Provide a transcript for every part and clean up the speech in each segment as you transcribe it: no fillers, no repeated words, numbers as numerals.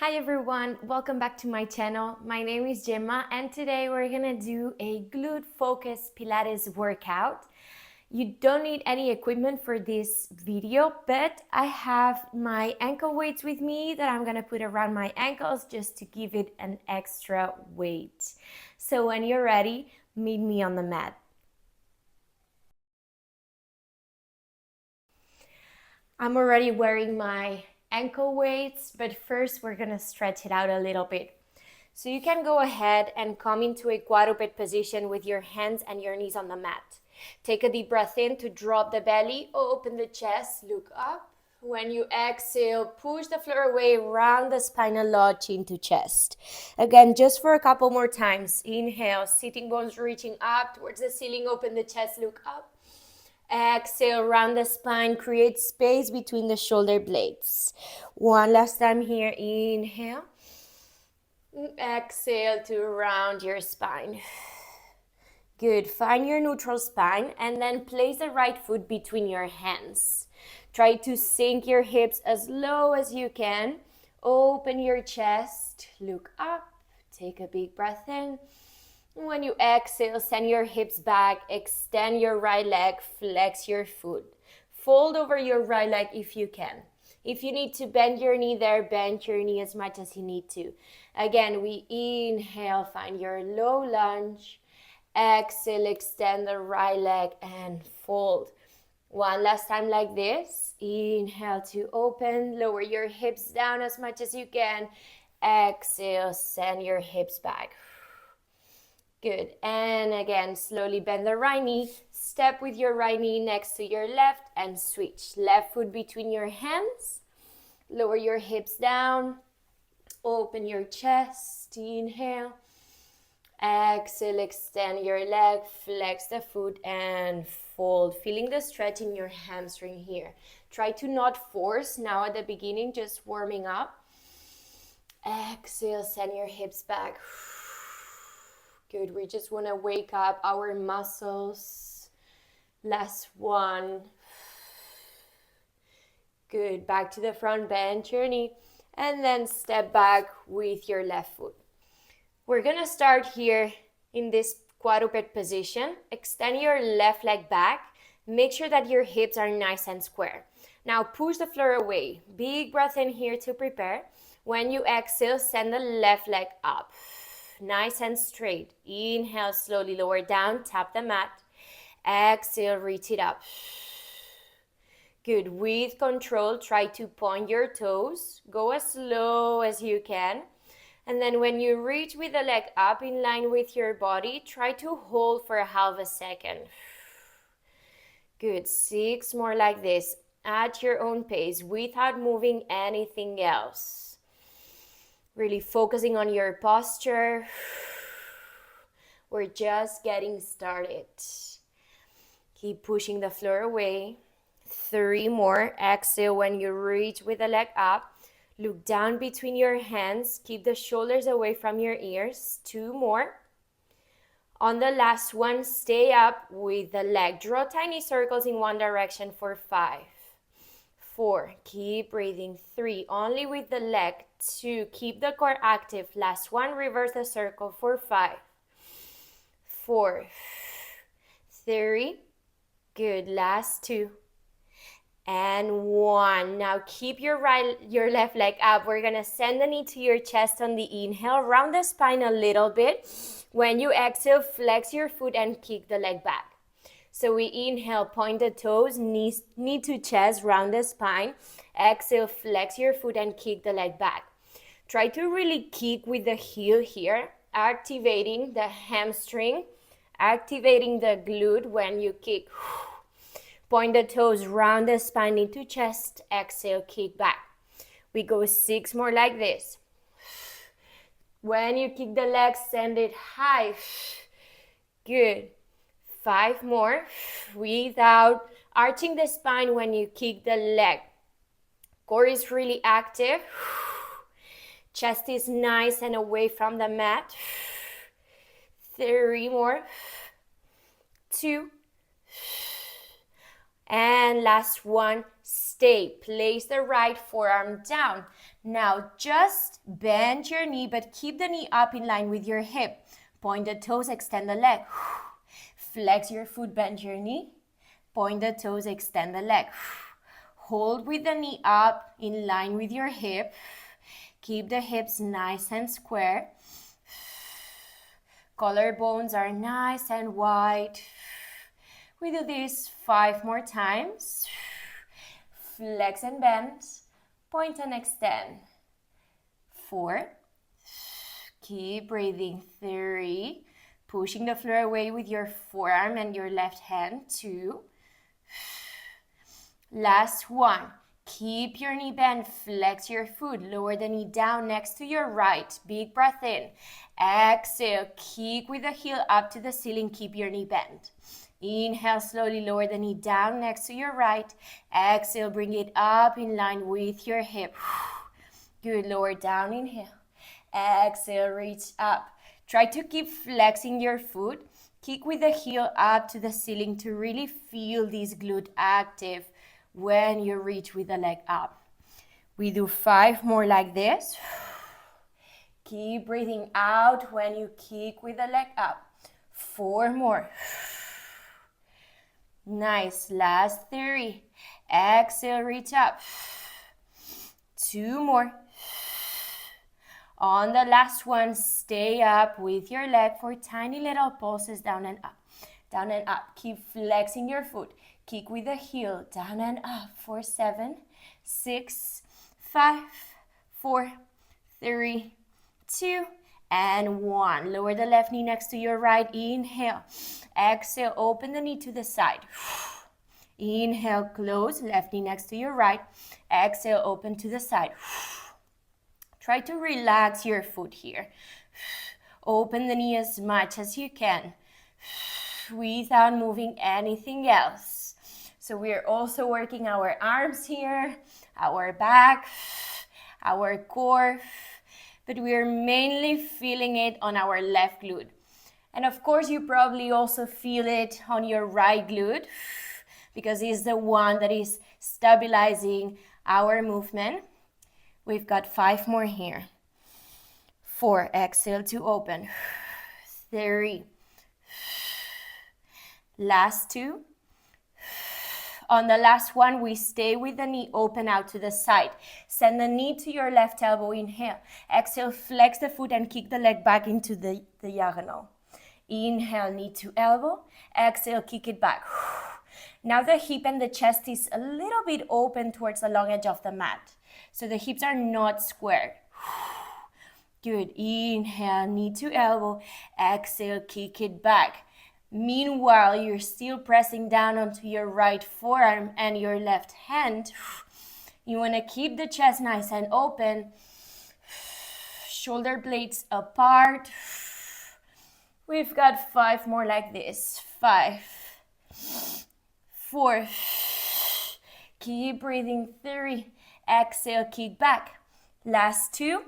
Hi everyone, welcome back to my channel. My name is Gemma and today we're gonna do a glute focused Pilates workout. You don't need any equipment for this video, but I have my ankle weights with me that I'm gonna put around my ankles just to give it an extra weight. So when you're ready, meet me on the mat. I'm already wearing my ankle weights, but first we're gonna stretch it out a little bit. So you can go ahead and come into a quadruped position with your hands and your knees on the mat. Take a deep breath in to drop the belly, open the chest, look up. When you exhale, push the floor away, round the spinal lodge chin to chest. Again, just for a couple more times. Inhale, sitting bones reaching up towards the ceiling, open the chest, look up. Exhale, round the spine, create space between the shoulder blades. One last time here, inhale. Exhale to round your spine. Good, find your neutral spine and then place the right foot between your hands. Try to sink your hips as low as you can. Open your chest, look up, take a big breath in. When you exhale, send your hips back, extend your right leg, flex your foot. Fold over your right leg if you can. If you need to bend your knee there, bend your knee as much as you need to. Again, we inhale, find your low lunge. Exhale, extend the right leg and fold. One last time like this. Inhale to open, lower your hips down as much as you can. Exhale, send your hips back. Good, and again, slowly bend the right knee, step with your right knee next to your left and switch. Left foot between your hands, lower your hips down, open your chest, inhale. Exhale, extend your leg, flex the foot and fold. Feeling the stretch in your hamstring here. Try to not force now at the beginning, just warming up. Exhale, send your hips back. Good, we just want to wake up our muscles. Last one. Good, back to the front, bend your knee, and then step back with your left foot. We're gonna start here in this quadruped position. Extend your left leg back. Make sure that your hips are nice and square. Now push the floor away. Big breath in here to prepare. When you exhale, send the left leg up. Nice and straight. Inhale, slowly lower down, tap the mat. Exhale, reach it up. Good, with control, try to point your toes. Go as slow as you can. And then when you reach with the leg up in line with your body, try to hold for a half a second. Good, 6 more like this, at your own pace, without moving anything else. Really focusing on your posture. We're just getting started. Keep pushing the floor away. 3 more. Exhale when you reach with the leg up. Look down between your hands. Keep the shoulders away from your ears. 2 more. On the last one, stay up with the leg. Draw tiny circles in one direction for 5. 4, keep breathing. 3, only with the leg. 2, keep the core active. Last one, reverse the circle for 5. 4, 3, good. Last 2, and 1. Now keep your left leg up. We're gonna send the knee to your chest on the inhale. Round the spine a little bit. When you exhale, flex your foot and kick the leg back. So we inhale, point the toes, knee to chest, round the spine. Exhale, flex your foot and kick the leg back. Try to really kick with the heel here, activating the hamstring, activating the glute when you kick. Point the toes, round the spine, knee to chest. Exhale, kick back. We go 6 more like this. When you kick the leg, send it high. Good. 5 more without arching the spine when you kick the leg. Core is really active. Chest is nice and away from the mat. 3 more. 2. And last one, stay. Place the right forearm down. Now just bend your knee, but keep the knee up in line with your hip. Point the toes, extend the leg. Flex your foot, bend your knee. Point the toes, extend the leg. Hold with the knee up in line with your hip. Keep the hips nice and square. Collarbones are nice and wide. We do this 5 more times. Flex and bend. Point and extend. 4. Keep breathing. 3. Pushing the floor away with your forearm and your left hand. 2. Last 1. Keep your knee bent. Flex your foot. Lower the knee down next to your right. Big breath in. Exhale. Kick with the heel up to the ceiling. Keep your knee bent. Inhale, slowly lower the knee down next to your right. Exhale, bring it up in line with your hip. Good, lower down, inhale. Exhale, reach up. Try to keep flexing your foot. Kick with the heel up to the ceiling to really feel this glute active when you reach with the leg up. We do 5 more like this. Keep breathing out when you kick with the leg up. 4 more. Nice, last 3. Exhale, reach up. 2 more. On the last one, stay up with your leg for tiny little pulses, down and up. Down and up. Keep flexing your foot. Kick with the heel, down and up for 7, 6, 5, 4, 3, 2, and 1. Lower the left knee next to your right. Inhale. Exhale, open the knee to the side. Inhale, close, left knee next to your right. Exhale, open to the side. Try to relax your foot here. Open the knee as much as you can without moving anything else. So we're also working our arms here, our back, our core, but we're mainly feeling it on our left glute. And of course, you probably also feel it on your right glute because it's the one that is stabilizing our movement. We've got 5 more here. 4, exhale to open. 3. Last 2. On the last one, we stay with the knee open out to the side. Send the knee to your left elbow, inhale. Exhale, flex the foot and kick the leg back into the diagonal. Inhale, knee to elbow. Exhale, kick it back. Now the hip and the chest is a little bit open towards the long edge of the mat. So the hips are not squared. Good. Inhale, knee to elbow. Exhale, kick it back. Meanwhile, you're still pressing down onto your right forearm and your left hand. You want to keep the chest nice and open. Shoulder blades apart. We've got 5 more like this. 5, 4. Keep breathing. 3. Exhale, kick back. Last 2.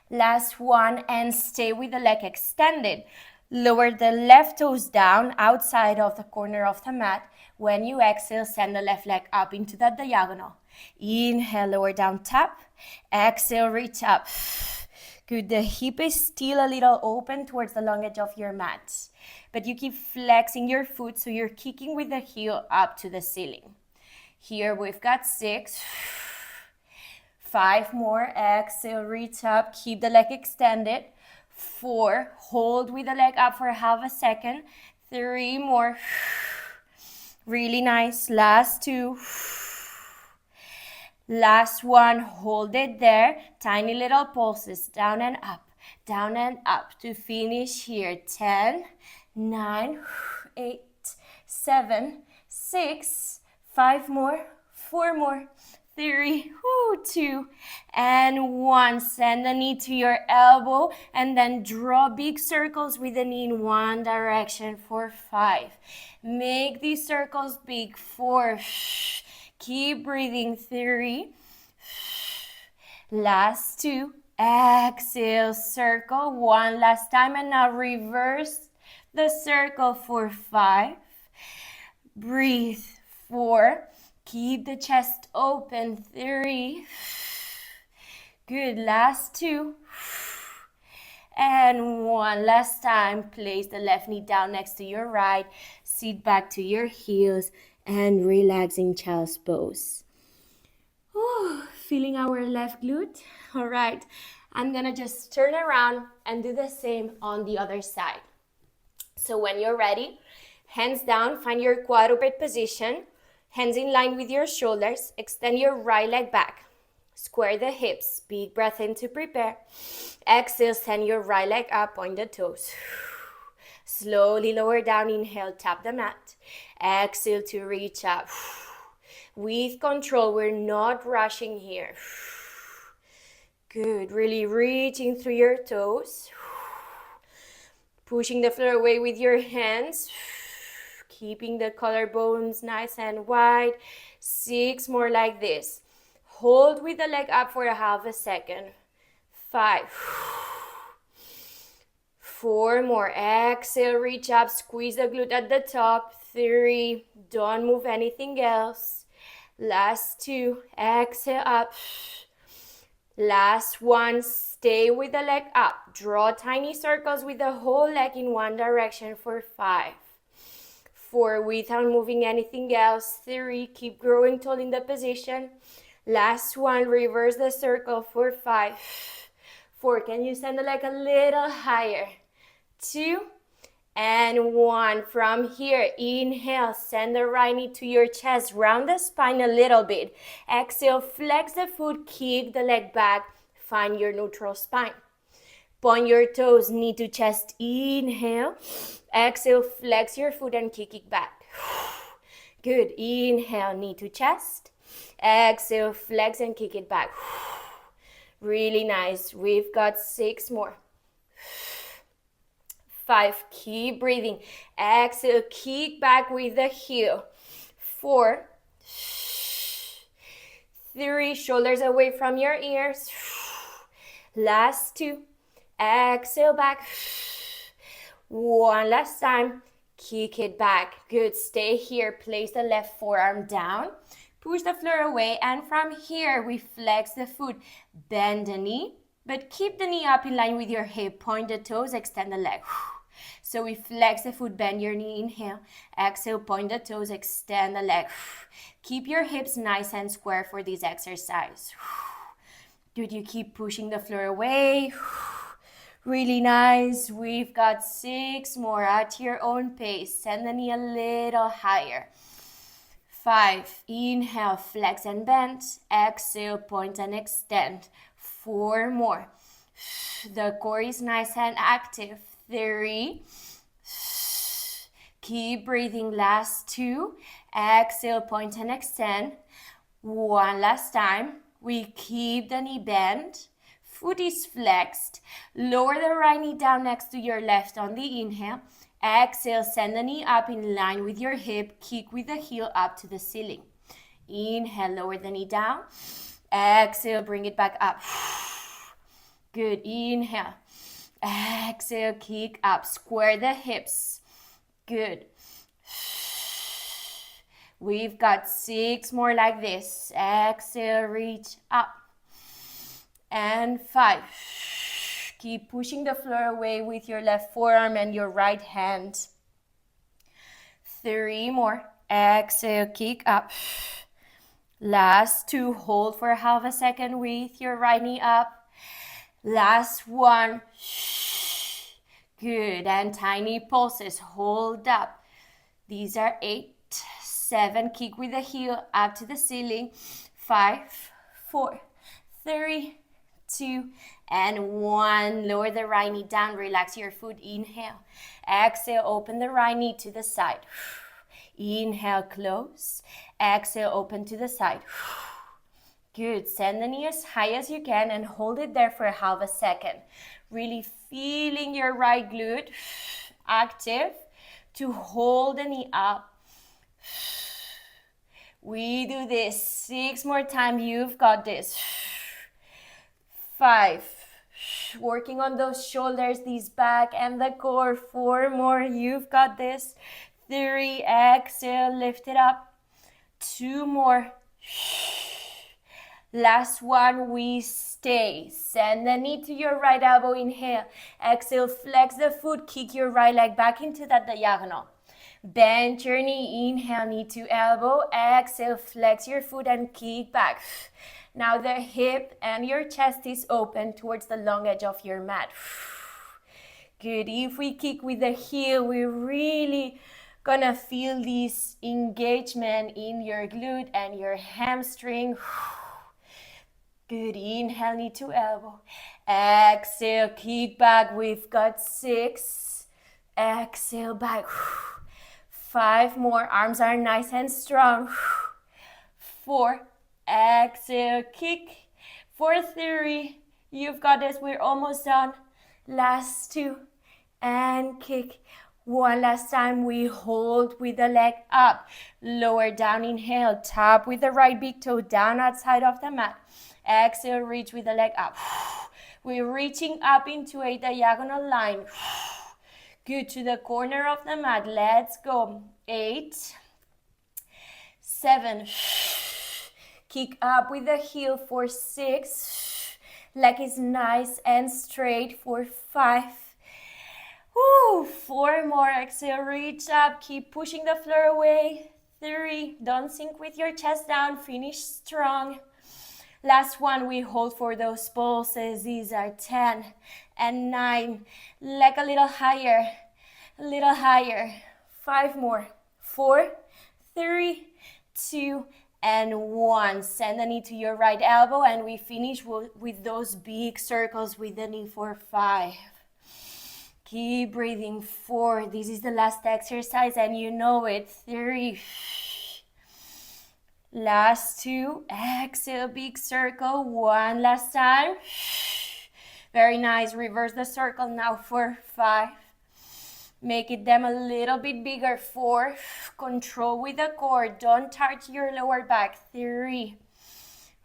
Last 1, and stay with the leg extended. Lower the left toes down outside of the corner of the mat. When you exhale, send the left leg up into that diagonal. Inhale, lower down, tap. Exhale, reach up. Good. The hip is still a little open towards the long edge of your mat, but you keep flexing your foot so you're kicking with the heel up to the ceiling. Here we've got 6. 5 more. Exhale, reach up. Keep the leg extended. 4. Hold with the leg up for half a second. 3 more. Really nice. Last 2. Last 1. Hold it there. Tiny little pulses. Down and up to finish here. 10, 9, 8, 7, 6, 5 more, 4 more, 3, 2, and 1. Send the knee to your elbow and then draw big circles with the knee in one direction for 5. Make these circles big. 4. Keep breathing. 3. Last 2. Exhale, circle. 1 last time, and now reverse the circle for 5. Breathe. 4. Keep the chest open. 3. Good. Last 2. And 1 last time. Place the left knee down next to your right. Sit back to your heels and relax in child's pose. Feeling our left glute? All right. I'm gonna just turn around and do the same on the other side. So when you're ready, hands down, find your quadruped position. Hands in line with your shoulders. Extend your right leg back. Square the hips. Big breath in to prepare. Exhale, send your right leg up, point the toes. Slowly lower down, inhale, tap the mat. Exhale to reach up. With control, we're not rushing here. Good, really reaching through your toes. Pushing the floor away with your hands. Keeping the collarbones nice and wide. 6 more like this. Hold with the leg up for a half a second. 5. 4 more. Exhale, reach up, squeeze the glute at the top. 3. Don't move anything else. Last 2. Exhale up. Last 1. Stay with the leg up. Draw tiny circles with the whole leg in one direction for 5. 4. Without moving anything else. 3. Keep growing tall in the position. Last 1. Reverse the circle for 5. 4. Can you send the leg a little higher? 2 and 1. From here, inhale, send the right knee to your chest, round the spine a little bit. Exhale, flex the foot, kick the leg back, find your neutral spine. Point your toes, knee to chest, inhale. Exhale, flex your foot and kick it back. Good, inhale, knee to chest. Exhale, flex and kick it back. Really nice. We've got 6 more. 5, keep breathing. Exhale, kick back with the heel. 4, 3, shoulders away from your ears. Last 2, exhale back. 1 last time, kick it back. Good, stay here. Place the left forearm down. Push the floor away, and from here, we flex the foot. Bend the knee, but keep the knee up in line with your hip. Point the toes, extend the leg. So we flex the foot, bend your knee, inhale. Exhale, point the toes, extend the leg. Keep your hips nice and square for this exercise. Good, you keep pushing the floor away. Really nice. We've got 6 more at your own pace. Send the knee a little higher. 5, inhale, flex and bend. Exhale, point and extend. 4 more. The core is nice and active. 3. Keep breathing. Last 2. Exhale, point and extend. 1 last time. We keep the knee bent. Foot is flexed. Lower the right knee down next to your left on the inhale. Exhale, send the knee up in line with your hip. Kick with the heel up to the ceiling. Inhale, lower the knee down. Exhale, bring it back up. Good, inhale. Exhale, kick up. Square the hips. Good. We've got 6 more like this. Exhale, reach up. And 5. Keep pushing the floor away with your left forearm and your right hand. 3 more. Exhale, kick up. Last 2. Hold for half a second with your right knee up. Last 1. Good. And tiny pulses. Hold up. These are 8, 7. Kick with the heel up to the ceiling. 5, 4, 3, 2, and 1. Lower the right knee down. Relax your foot. Inhale. Exhale. Open the right knee to the side. Inhale. Close. Exhale. Open to the side. Good. Send the knee as high as you can and hold it there for half a second. Really feeling your right glute active to hold the knee up. We do this 6 more times. You've got this. 5. Working on those shoulders, these back and the core. 4 more. You've got this. 3. Exhale. Lift it up. 2 more. Last one, we stay. Send the knee to your right elbow, inhale. Exhale, flex the foot, kick your right leg back into that diagonal. Bend your knee, inhale, knee to elbow. Exhale, flex your foot and kick back. Now the hip and your chest is open towards the long edge of your mat. Good. If we kick with the heel, we're really gonna feel this engagement in your glute and your hamstring. Good. Inhale, knee to elbow. Exhale, kick back. We've got 6. Exhale, back. 5 more. Arms are nice and strong. 4. Exhale, kick. For 3. You've got this. We're almost done. Last 2. And kick. One last time. We hold with the leg up. Lower down. Inhale. Tap with the right big toe down outside of the mat. Exhale, reach with the leg up. We're reaching up into a diagonal line. Good, to the corner of the mat. Let's go. 8, 7. Kick up with the heel for 6. Leg is nice and straight for 5. 4 more. Exhale, reach up. Keep pushing the floor away. 3. Don't sink with your chest down. Finish strong. Last one, we hold for those pulses. These are 10 and 9. Leg a little higher, a little higher. 5 more. 4, 3, 2, and 1. Send the knee to your right elbow, and we finish with those big circles with the knee for 5. Keep breathing. 4. This is the last exercise, and you know it. 3. Last 2. Exhale, big circle. 1 last time. Very nice. Reverse the circle now for 5. Make it them a little bit bigger. 4. Control with the core. Don't touch your lower back. 3.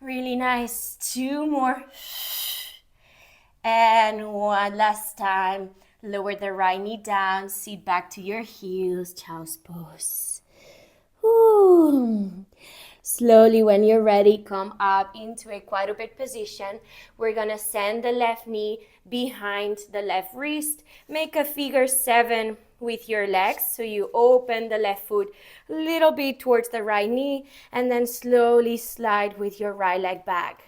Really nice. 2 more. And 1 last time. Lower the right knee down. Sit back to your heels. Child's pose. Ooh. Slowly, when you're ready, come up into a quadruped position. We're gonna send the left knee behind the left wrist. Make a figure 7 with your legs. So you open the left foot a little bit towards the right knee, and then slowly slide with your right leg back.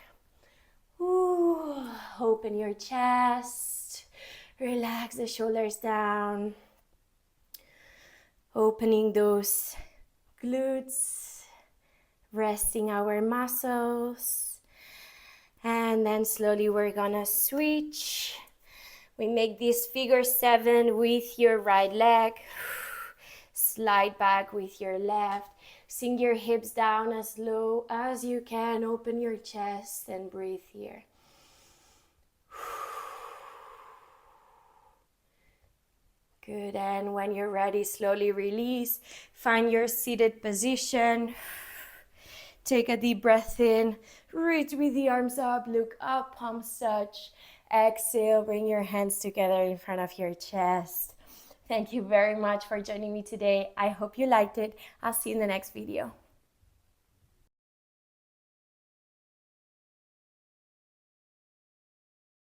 Ooh. Open your chest. Relax the shoulders down. Opening those glutes. Resting our muscles, and then slowly we're gonna switch. We make this figure 7 with your right leg. Slide back with your left. Sink your hips down as low as you can. Open your chest and breathe here. Good, and when you're ready, slowly release. Find your seated position. Take a deep breath in, reach with the arms up, look up, palms touch. Exhale, bring your hands together in front of your chest. Thank you very much for joining me today. I hope you liked it. I'll see you in the next video.